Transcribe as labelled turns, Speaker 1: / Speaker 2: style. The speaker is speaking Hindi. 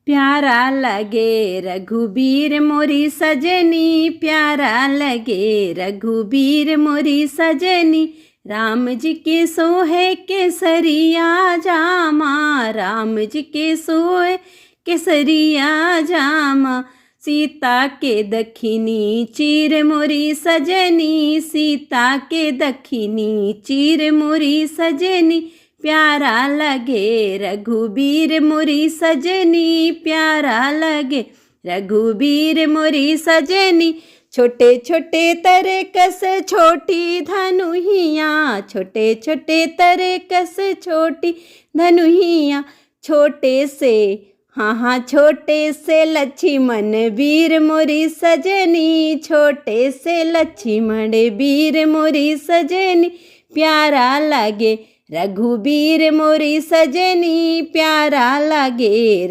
Speaker 1: प्यारा लगे रघुबीर मोरी सजनी, प्यारा लगे रघुबीर मोरी सजनी। राम जी के सोहे केसरिया जामा, राम जी के सोहे केसरिया जामा। सीता के दखिनी चीर मोरी सजनी, सीता के दखिनी चीर मोरी सजनी। प्यारा लगे रघुबीर मोरी सजनी, प्यारा लगे रघुबीर मोरी सजनी। छोटे छोटे तरे कस छोटी धनुहिया, छोटे छोटे तरे कस छोटी धनुहिया। छोटे से हाँ छोटे से लक्ष्मण वीर मोरी सजनी, छोटे से लक्ष्मण वीर मोरी सजनी। प्यारा लगे रघुबीर मोरी सजनी, प्यारा लगे।